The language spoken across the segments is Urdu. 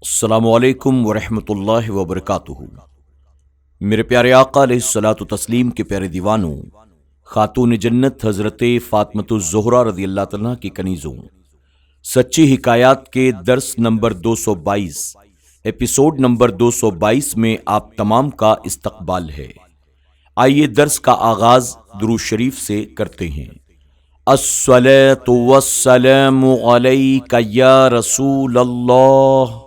السلام علیکم ورحمۃ اللہ وبرکاتہ۔ میرے پیارے آقا علیہ الصلوۃ والتسلیم کے پیارے دیوانوں، خاتون جنت حضرت فاطمۃ الزہرا رضی اللہ تعالیٰ کی کنیزوں، سچی حکایات کے درس نمبر 222 ایپیسوڈ نمبر 222 میں آپ تمام کا استقبال ہے۔ آئیے درس کا آغاز درود شریف سے کرتے ہیں۔ الصلاۃ والسلام علیک یا رسول اللہ،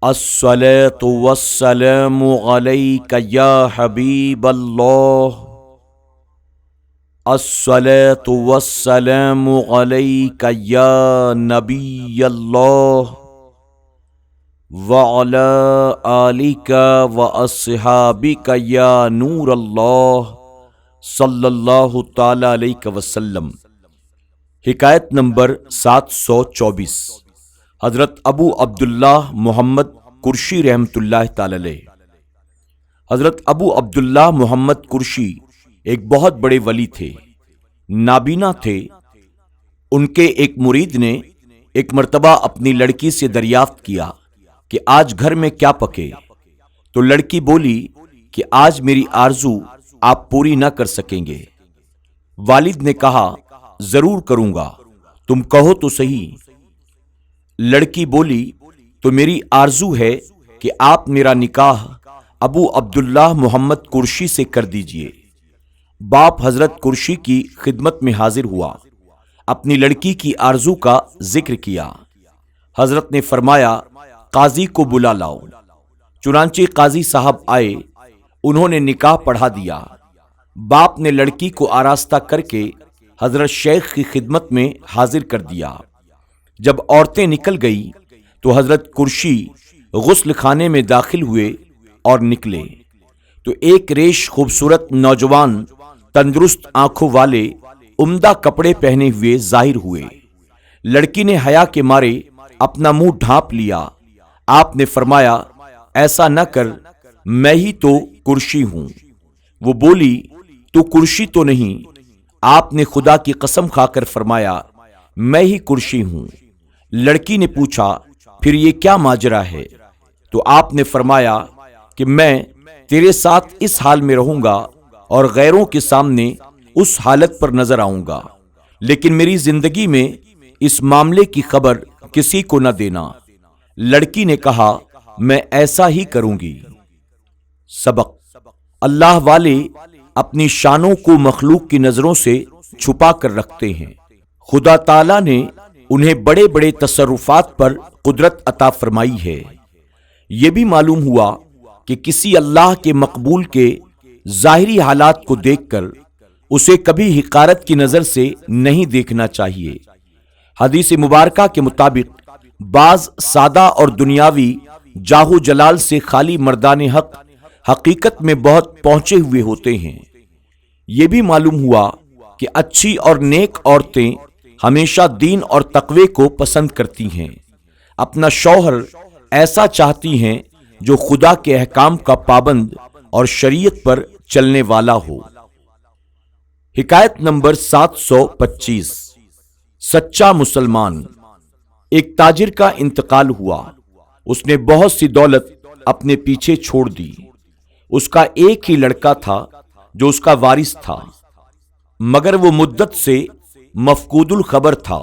الصلاۃ والسلام علیک یا حبیب اللہ، الصلاۃ والسلام علیک یا نبی اللہ، وعلی آلک واصحابک یا نور اللہ صلی اللہ تعالی علیہ وسلم۔ حکایت نمبر 724، حضرت ابو عبداللہ محمد قرشی رحمۃ اللہ تعالی علیہ۔ حضرت ابو عبداللہ محمد قرشی ایک بہت بڑے ولی تھے، نابینا تھے۔ ان کے ایک مرید نے ایک مرتبہ اپنی لڑکی سے دریافت کیا کہ آج گھر میں کیا پکے؟ تو لڑکی بولی کہ آج میری آرزو آپ پوری نہ کر سکیں گے۔ والد نے کہا ضرور کروں گا، تم کہو تو صحیح۔ لڑکی بولی تو میری آرزو ہے کہ آپ میرا نکاح ابو عبداللہ محمد قرشی سے کر دیجئے۔ باپ حضرت قرشی کی خدمت میں حاضر ہوا، اپنی لڑکی کی آرزو کا ذکر کیا۔ حضرت نے فرمایا قاضی کو بلا لاؤ۔ چنانچہ قاضی صاحب آئے، انہوں نے نکاح پڑھا دیا۔ باپ نے لڑکی کو آراستہ کر کے حضرت شیخ کی خدمت میں حاضر کر دیا۔ جب عورتیں نکل گئی تو حضرت قرشی غسل خانے میں داخل ہوئے اور نکلے تو ایک ریش خوبصورت نوجوان تندرست آنکھوں والے عمدہ کپڑے پہنے ہوئے ظاہر ہوئے۔ لڑکی نے حیا کے مارے اپنا منہ ڈھانپ لیا۔ آپ نے فرمایا ایسا نہ کر، میں ہی تو قرشی ہوں۔ وہ بولی تو قرشی تو نہیں۔ آپ نے خدا کی قسم کھا کر فرمایا میں ہی قرشی ہوں۔ لڑکی نے پوچھا پھر یہ کیا ماجرا ہے؟ تو آپ نے فرمایا کہ میں تیرے ساتھ اس حال میں رہوں گا اور غیروں کے سامنے اس حالت پر نظر آؤں گا، لیکن میری زندگی میں اس معاملے کی خبر کسی کو نہ دینا۔ لڑکی نے کہا میں ایسا ہی کروں گی۔ سبق: اللہ والے اپنی شانوں کو مخلوق کی نظروں سے چھپا کر رکھتے ہیں۔ خدا تعالیٰ نے انہیں بڑے بڑے تصرفات پر قدرت عطا فرمائی ہے۔ یہ بھی معلوم ہوا کہ کسی اللہ کے مقبول کے ظاہری حالات کو دیکھ کر اسے کبھی حقارت کی نظر سے نہیں دیکھنا چاہیے۔ حدیث مبارکہ کے مطابق بعض سادہ اور دنیاوی جاہ و جلال سے خالی مردان حق حقیقت میں بہت پہنچے ہوئے ہوتے ہیں۔ یہ بھی معلوم ہوا کہ اچھی اور نیک عورتیں ہمیشہ دین اور تقوی کو پسند کرتی ہیں، اپنا شوہر ایسا چاہتی ہیں جو خدا کے احکام کا پابند اور شریعت پر چلنے والا ہو۔ حکایت نمبر 725، سچا مسلمان۔ ایک تاجر کا انتقال ہوا، اس نے بہت سی دولت اپنے پیچھے چھوڑ دی۔ اس کا ایک ہی لڑکا تھا جو اس کا وارث تھا، مگر وہ مدت سے مفقود الخبر تھا۔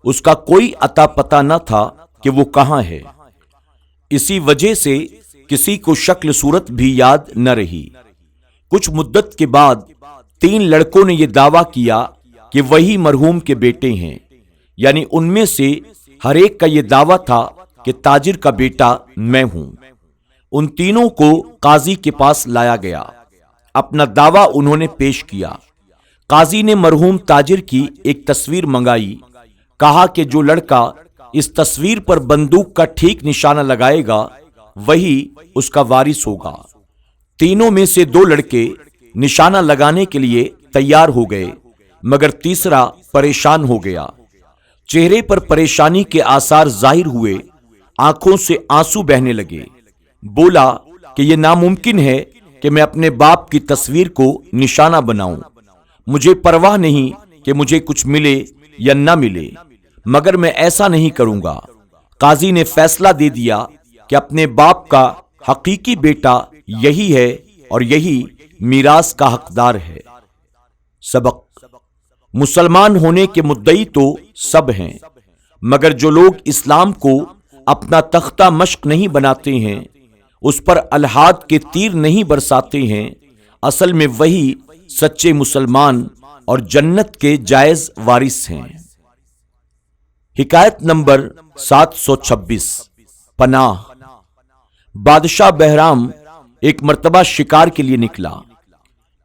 اس کا کوئی اتا پتہ نہ تھا کہ وہ کہاں ہے۔ اسی وجہ سے کسی کو شکل صورت بھی یاد نہ رہی۔ کچھ مدت کے بعد 3 لڑکوں نے یہ دعویٰ کیا کہ وہی مرحوم کے بیٹے ہیں، یعنی ان میں سے ہر ایک کا یہ دعویٰ تھا کہ تاجر کا بیٹا میں ہوں۔ ان تینوں کو قاضی کے پاس لایا گیا، اپنا دعویٰ انہوں نے پیش کیا۔ قاضی نے مرحوم تاجر کی ایک تصویر منگائی، کہا کہ جو لڑکا اس تصویر پر بندوق کا ٹھیک نشانہ لگائے گا وہی اس کا وارث ہوگا۔ تینوں میں سے 2 لڑکے نشانہ لگانے کے لیے تیار ہو گئے، مگر تیسرا پریشان ہو گیا۔ چہرے پر پریشانی کے آثار ظاہر ہوئے، آنکھوں سے آنسو بہنے لگے۔ بولا کہ یہ ناممکن ہے کہ میں اپنے باپ کی تصویر کو نشانہ بناؤں۔ مجھے پرواہ نہیں کہ مجھے کچھ ملے یا نہ ملے، مگر میں ایسا نہیں کروں گا۔ قاضی نے فیصلہ دے دیا کہ اپنے باپ کا حقیقی بیٹا یہی ہے اور یہی میراث کا حقدار ہے۔ سبق: مسلمان ہونے کے مدعی تو سب ہیں، مگر جو لوگ اسلام کو اپنا تختہ مشق نہیں بناتے ہیں، اس پر الحاد کے تیر نہیں برساتے ہیں، اصل میں وہی سچے مسلمان اور جنت کے جائز وارث ہیں۔ حکایت نمبر 726 پناہ۔ بادشاہ بہرام ایک مرتبہ شکار کے لیے نکلا۔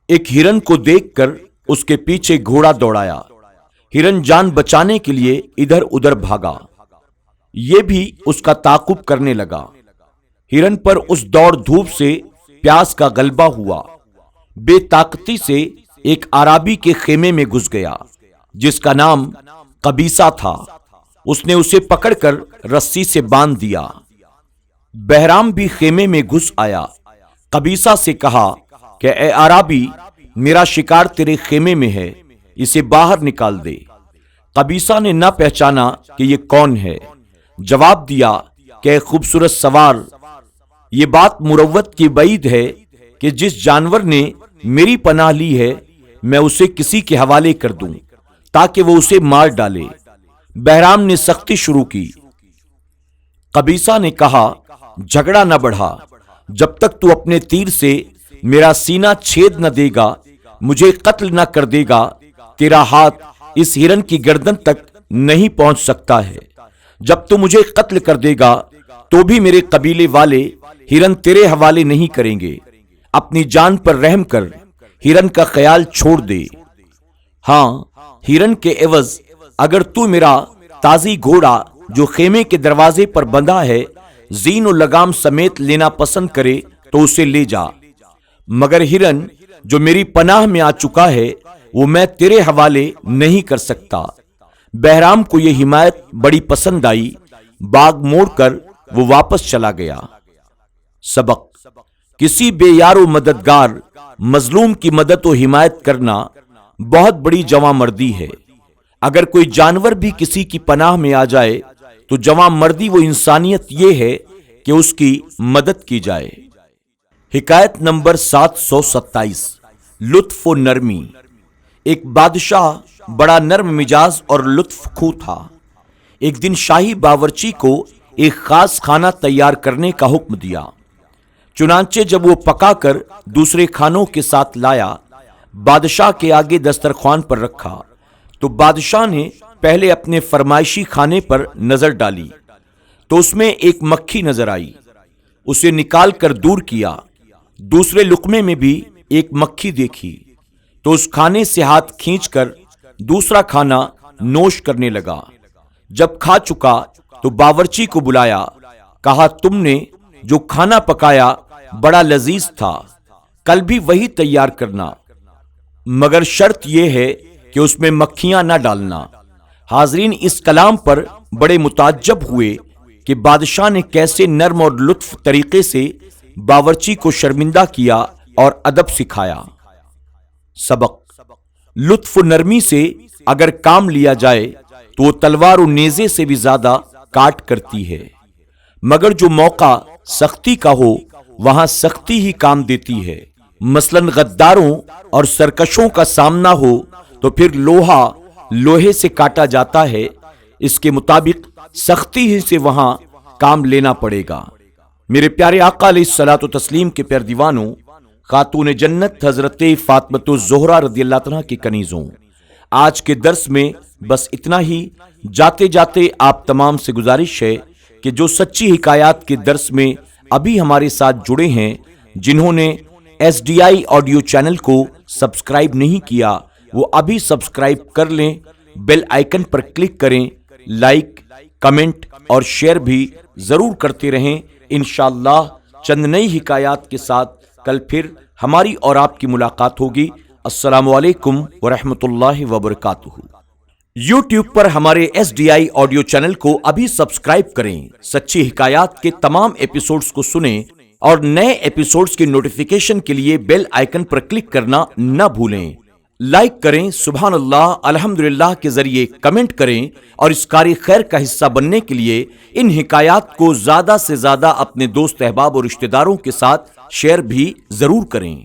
ایک ہرن کو دیکھ کر اس کے پیچھے گھوڑا دوڑایا۔ ہرن جان بچانے کے لیے ادھر ادھر بھاگا، یہ بھی اس کا تعاقب کرنے لگا۔ ہرن پر اس دوڑ دھوپ سے پیاس کا غلبہ ہوا، بے طاقتی سے ایک عرابی کے خیمے میں گھس گیا جس کا نام قبیصہ تھا۔ اس نے اسے پکڑ کر رسی سے باندھ دیا۔ بہرام بھی خیمے میں گھس آیا، قبیصہ سے کہا کہ اے عرابی، میرا شکار تیرے خیمے میں ہے، اسے باہر نکال دے۔ قبیصہ نے نہ پہچانا کہ یہ کون ہے، جواب دیا کہ اے خوبصورت سوار، یہ بات مروت کی بعید ہے کہ جس جانور نے میری پناہ لی ہے میں اسے کسی کے حوالے کر دوں تاکہ وہ اسے مار ڈالے۔ بہرام نے سختی شروع کی۔ قبیصہ نے کہا، جھگڑا نہ بڑھا، جب تک تو اپنے تیر سے میرا سینہ چھید نہ دے گا، مجھے قتل نہ کر دے گا، تیرا ہاتھ اس ہرن کی گردن تک نہیں پہنچ سکتا ہے۔ جب تو مجھے قتل کر دے گا تو بھی میرے قبیلے والے ہرن تیرے حوالے نہیں کریں گے۔ اپنی جان پر رحم کر، ہرن کا خیال چھوڑ دے۔ ہاں، ہرن کے عوض اگر تو میرا تازی گھوڑا جو خیمے کے دروازے پر بندھا ہے زین و لگام سمیت لینا پسند کرے تو اسے لے جا، مگر ہرن جو میری پناہ میں آ چکا ہے وہ میں تیرے حوالے نہیں کر سکتا۔ بہرام کو یہ حمایت بڑی پسند آئی، باغ موڑ کر وہ واپس چلا گیا۔ سبق: کسی بے یار و مددگار مظلوم کی مدد و حمایت کرنا بہت بڑی جواں مردی ہے۔ اگر کوئی جانور بھی کسی کی پناہ میں آ جائے تو جواں مردی و انسانیت یہ ہے کہ اس کی مدد کی جائے۔ حکایت نمبر 727 لطف و نرمی۔ ایک بادشاہ بڑا نرم مزاج اور لطف خو تھا۔ ایک دن شاہی باورچی کو ایک خاص کھانا تیار کرنے کا حکم دیا۔ چنانچہ جب وہ پکا کر دوسرے کھانوں کے ساتھ لایا، بادشاہ کے آگے دسترخوان پر رکھا تو بادشاہ نے پہلے اپنے فرمائشی کھانے پر نظر ڈالی تو اس میں ایک مکھی نظر آئی۔ اسے نکال کر دور کیا۔ دوسرے لقمے میں بھی ایک مکھی دیکھی تو اس کھانے سے ہاتھ کھینچ کر دوسرا کھانا نوش کرنے لگا۔ جب کھا چکا تو باورچی کو بلایا، کہا، تم نے جو کھانا پکایا بڑا لذیذ تھا، کل بھی وہی تیار کرنا، مگر شرط یہ ہے کہ اس میں مکھیاں نہ ڈالنا۔ حاضرین اس کلام پر بڑے متعجب ہوئے کہ بادشاہ نے کیسے نرم اور لطف طریقے سے باورچی کو شرمندہ کیا اور ادب سکھایا۔ سبق: لطف و نرمی سے اگر کام لیا جائے تو وہ تلوار و نیزے سے بھی زیادہ کاٹ کرتی ہے، مگر جو موقع سختی کا ہو وہاں سختی ہی کام دیتی ہے۔ مثلاً غداروں اور سرکشوں کا سامنا ہو تو پھر لوہا لوہے سے کاٹا جاتا ہے، اس کے مطابق سختی ہی سے وہاں کام لینا پڑے گا۔ میرے پیارے آقا علیہ الصلوۃ والتسلیم کے پیارے دیوانوں، خاتون جنت حضرت فاطمۃ الزہرا رضی اللہ عنہا کی کنیزوں، آج کے درس میں بس اتنا ہی۔ جاتے جاتے آپ تمام سے گزارش ہے کہ جو سچی حکایات کے درس میں ابھی ہمارے ساتھ جڑے ہیں، جنہوں نے SDI آڈیو چینل کو سبسکرائب نہیں کیا، وہ ابھی سبسکرائب کر لیں، بیل آئیکن پر کلک کریں، لائک، کمنٹ اور شیئر بھی ضرور کرتے رہیں۔ انشاءاللہ چند نئی حکایات کے ساتھ کل پھر ہماری اور آپ کی ملاقات ہوگی۔ السلام علیکم ورحمۃ اللہ وبرکاتہ۔ YouTube پر ہمارے SDI آڈیو چینل کو ابھی سبسکرائب کریں، سچی حکایات کے تمام ایپیسوڈز کو سنیں اور نئے ایپیسوڈز کی نوٹیفیکیشن کے لیے بیل آئیکن پر کلک کرنا نہ بھولیں۔ لائک کریں، سبحان اللہ، الحمدللہ کے ذریعے کمنٹ کریں، اور اس کاری خیر کا حصہ بننے کے لیے ان حکایات کو زیادہ سے زیادہ اپنے دوست احباب اور رشتہ داروں کے ساتھ شیئر بھی ضرور کریں۔